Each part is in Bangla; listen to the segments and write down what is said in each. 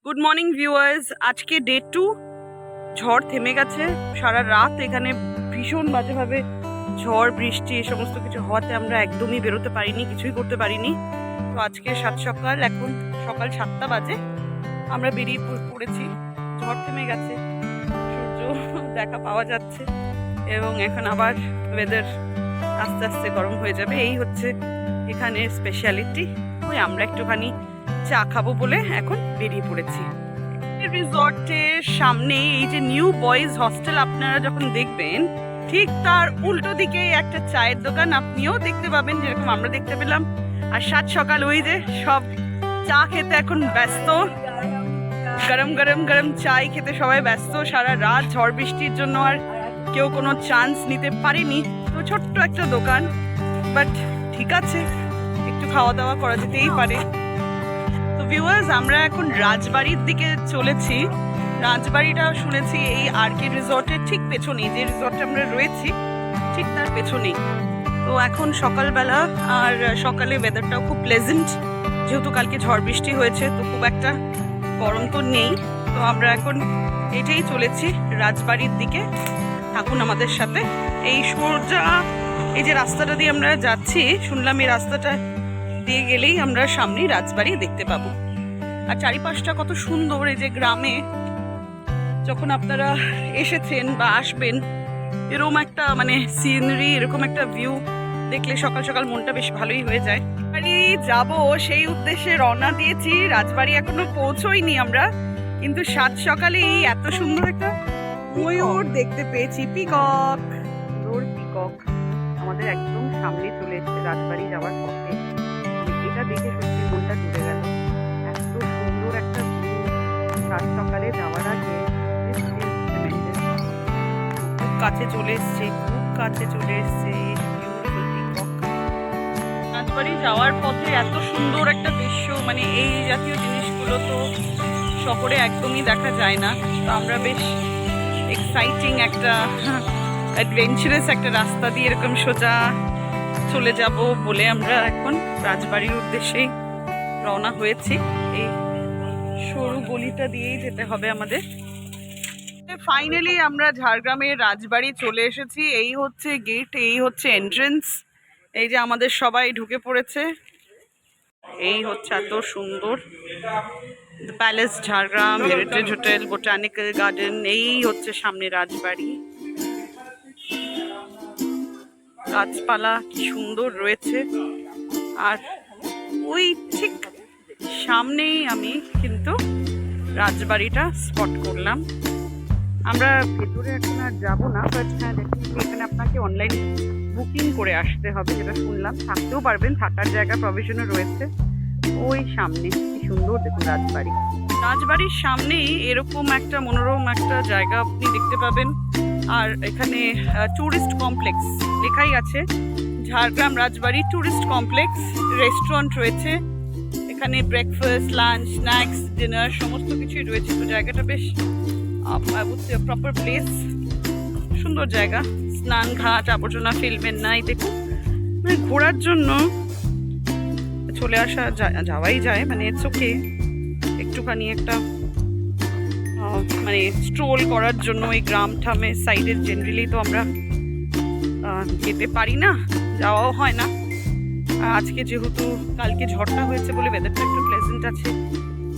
গুড মর্নিং ভিউয়ার্স, আজকে ডে 2। ঝড় থেমে গেছে। সারা রাত এখানে ভীষণ বাজেভাবে ঝড় বৃষ্টি এই সমস্ত কিছু হওয়াতে আমরা একদমই বেরোতে পারিনি, কিছুই করতে পারিনি। তো আজকে সকাল, এখন সকাল 7টা বাজে, আমরা বেরিয়ে পড়েছি। ঝড় থেমে গেছে, সূর্য দেখা পাওয়া যাচ্ছে এবং এখন আবার ওয়েদার আস্তে আস্তে গরম হয়ে যাবে। এই হচ্ছে এখানের স্পেশালিটি। ওই আমরা একটুখানি চা খাবো বলে এখন বেরিয়ে পড়েছি। রিসর্টের সামনে এই যে নিউ বয়েজ হস্টেল আপনারা যখন দেখবেন, ঠিক তার উল্টো দিকে একটা চায়ের দোকান আপনিও দেখতে পাবেন, যেরকম আমরা দেখতে পেলাম। আর সকাল ওই যে সব চা খেতে এখন ব্যস্ত, গরম গরম গরম চাই খেতে সবাই ব্যস্ত। সারা রাত ঝড় বৃষ্টির জন্য আর কেউ কোনো চান্স নিতে পারেনি। তো ছোট্ট একটা দোকান, বাট ঠিক আছে, একটু খাওয়া দাওয়া করা যেতেই পারে। তো ভিউয়ার্স, আমরা এখন রাজবাড়ির দিকে চলেছি। রাজবাড়িটা শুনেছি এই আরকে রিসর্টের ঠিক পেছনেই, যে রিসর্টে আমরা রয়েছি ঠিক তার পেছনেই। তো এখন সকালবেলা, আর সকালে ওয়েদারটাও খুব প্লেজেন্ট, যেহেতু কালকে ঝড় বৃষ্টি হয়েছে, তো খুব একটা গরম তো নেই। তো আমরা এখন এটাই চলেছি রাজবাড়ির দিকে। থাকুন আমাদের সাথে। এই সোজা এই যে রাস্তাটা দিয়ে আমরা যাচ্ছি, শুনলাম এই রাস্তাটা দিয়ে গেলেই আমরা সামনেই রাজবাড়ি দেখতে পাবো। আর চারিপাশটা কত সুন্দর। এই যে গ্রামে যখন আপনারা এসেছেন বা আসবেন, এরকম একটা মানে সিনারি, এরকম একটা ভিউ দেখলে সকাল সকাল মনটা বেশ ভালোই হয়ে যায়। বাড়ি যাব সেই উদ্দেশ্যে রওনা দিয়েছি। রাজবাড়ি এখনো পৌঁছোইনি আমরা, কিন্তু সকালেই এত সুন্দর একটা ময়ূর দেখতে পেয়েছি। পিকক, পিকক আমাদের একদম সামনে চলে এসেছে রাজবাড়ি যাওয়ার পথে। এটা দেখে সত্যি মনটা জুড়ে গেল। এত সুন্দর একটা ভিউ সকালে যাওয়ার আগে। খুব কাছে চলে এসছে, খুব কাছে চলে এসছে রাজবাড়ি যাওয়ার পথে। এত সুন্দর একটা দৃশ্য, মানে এই জাতীয় জিনিসগুলো তো শহরে একদমই দেখা যায় না। তো আমরা বেশ এক্সাইটিং একটা অ্যাডভেঞ্চারাস একটা রাস্তা দিয়ে এরকম সোজা চলে যাব বলে আমরা এখন রাজবাড়ির উদ্দেশ্যেই রওনা হয়েছি। এই সরু গলিটা দিয়েই যেতে হবে আমাদের। ফাইনালি আমরা ঝাড়গ্রামের রাজবাড়ি চলে এসেছি। এই হচ্ছে গেট, এই হচ্ছে এন্ট্রেন্স। এই যে আমাদের সবাই ঢুকে পড়েছে। এই হচ্ছে এত সুন্দর palace Jhargram, heritage hotel, botanical garden. এই হচ্ছে সামনে রাজবাড়ি। গাছপালা কি সুন্দর রয়েছে। আর ওই ঠিক সামনেই আমি কিন্তু রাজবাড়িটা স্পট করলাম। আমরা ভেতরে এখন আর যাবো না, বাট হ্যাঁ দেখুন এখানে আপনাকে অনলাইন বুকিং করে আসতে হবে, যেটা শুনলাম। থাকতেও পারবেন, থাকার জায়গা প্রভিশনও রয়েছে। ওই সামনে কি সুন্দর দেখুন রাজবাড়ি। রাজবাড়ির সামনেই এরকম একটা মনোরম একটা জায়গা আপনি দেখতে পাবেন। আর এখানে ট্যুরিস্ট কমপ্লেক্স লেখাই আছে, ঝাড়গ্রাম রাজবাড়ি ট্যুরিস্ট কমপ্লেক্স। রেস্টুরেন্ট রয়েছে এখানে, ব্রেকফাস্ট, লাঞ্চ, স্ন্যাক্স, ডিনার সমস্ত কিছুই রয়েছে। তো জায়গাটা বেশ প্রপার প্লেস, সুন্দর জায়গা। স্নান ঘাট, আবর্জনা ফেলবেন না। এই দেখুন, মানে ঘোরার জন্য চলে আসা যাওয়াই যায়, মানে ইটস ওকে। একটুখানি একটা মানে স্ট্রোল করার জন্য এই গ্রাম ঠামের সাইডে জেনারেলি তো আমরা যেতে পারি না, যাওয়াও হয় না। আর আজকে যেহেতু কালকে ঝড়টা হয়েছে বলে ওয়েদারটা একটু প্লেজেন্ট আছে,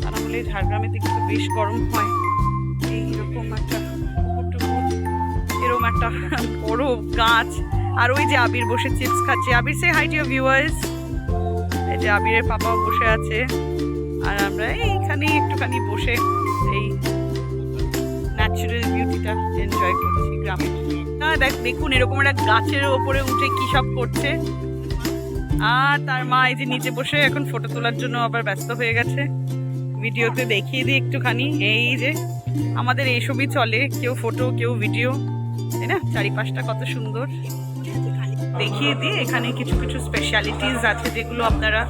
তা না হলে ঝাড়গ্রামের দিকে তো বেশ গরম হয়। এইরকম একটা এরকম একটা বড় গাছ, আর ওই যে আবির বসে চিপস খাচ্ছে। আবির, সে হাই টু ইউর ভিউয়ার্স। এই যে আবিরের পাপাও বসে আছে, আর আমরা এইখানে একটুখানি বসে এই ন্যাচারাল বিউটিটা এনজয় করছি গ্রামে। দেখুন এরকম একটা গাছের ওপরে উঠে কি সব করছে। আর তার মা এই যে নিচে বসে এখন ফটো তোলার জন্য আবার ব্যস্ত হয়ে গেছে। ভিডিওতে দেখিয়ে দিই একটুখানি। এই যে আমাদের এইসবই চলে, কেউ ফটো কেউ ভিডিও, তাই না? চারিপাশটা কত সুন্দর দেখিয়ে দিই। এখানে কিছু কিছু স্পেশালিটিস আছে যেগুলো আপনারা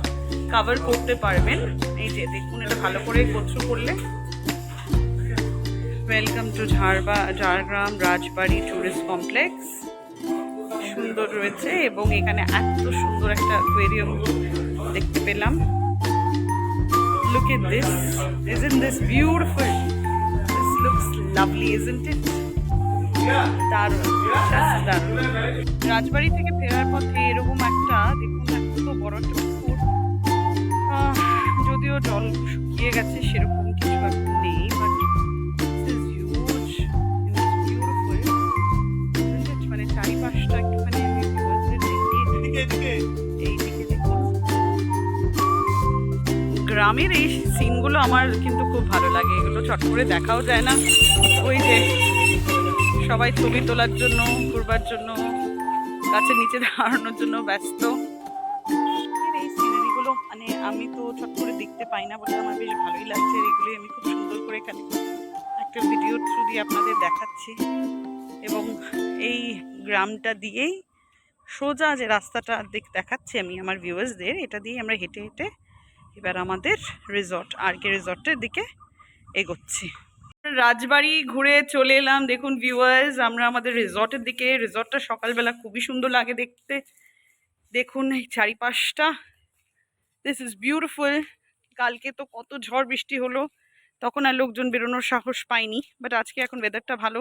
কভার করতে পারবেন। এই যে দেখুন, এটা ভালো করে গোথ্রু করলে। Welcome to Jhargram Rajbari tourist complex. সুন্দর রয়েছে, এবং এখানে এত সুন্দর একটা অ্যাকোয়ারিয়াম দেখতে পেলাম। look at this. Isn't this beautiful? This looks lovely, isn't it? দারুণ, just দারুণ। রাজবাড়ি থেকে ফেরার পথে এরকম একটা দেখুন এত বড় একটা পুকুর, যদিও জল শুকিয়ে গেছে সেরকম কিছু এখন নেই, বাট মানে চারিপাশটা একটুখানি এইদিকে দেখুন। গ্রামের এই সিনগুলো আমার কিন্তু খুব ভালো লাগে, এগুলো চট করে দেখাও যায় না। ওই যে সবাই ছবি তোলার জন্য, ঘুরবার জন্য, গাছের নিচে দাঁড়ানোর জন্য ব্যস্ত। এই সিনারিগুলো মানে আমি তো চট করে দেখতে পাই না বলে আমার বেশ ভালোই লাগছে। এগুলোই আমি খুব সুন্দর করে এখানে একটা ভিডিও থ্রু দিয়ে আপনাদের দেখাচ্ছি। এবং এই গ্রামটা দিয়েই সোজা যে রাস্তাটা দেখাচ্ছি আমি আমার ভিউয়ার্সদের, এটা দিয়ে আমরা হেঁটে হেঁটে এবার আমাদের রিসর্ট RK রিসর্টের দিকে এগোচ্ছি। রাজবাড়ি ঘুরে চলে এলাম। দেখুন ভিউয়ার্স, আমরা আমাদের রিসর্টের দিকে। রিসর্টটা সকালবেলা খুবই সুন্দর লাগে দেখতে। দেখুন এই চারিপাশটা, দিস ইজ বিউটিফুল। কালকে তো কত ঝড় বৃষ্টি হলো, তখন আর লোকজন বেরোনোর সাহস পায়নি, বাট আজকে এখন ওয়েদারটা ভালো,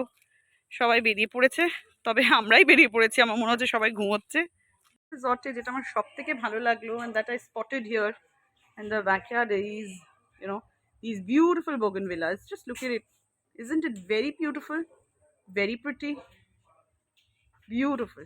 সবাই বেরিয়ে পড়েছে। তবে আমরাই বেরিয়ে পড়েছি, আমার মনে হচ্ছে সবাই ঘুমোচ্ছে। রিসর্টে যেটা আমার সব থেকে ভালো লাগলো, and that I spotted here and the backyard is, you know, these beautiful bougainvilleas. Just look at it. Isn't it very beautiful? Very pretty. Beautiful.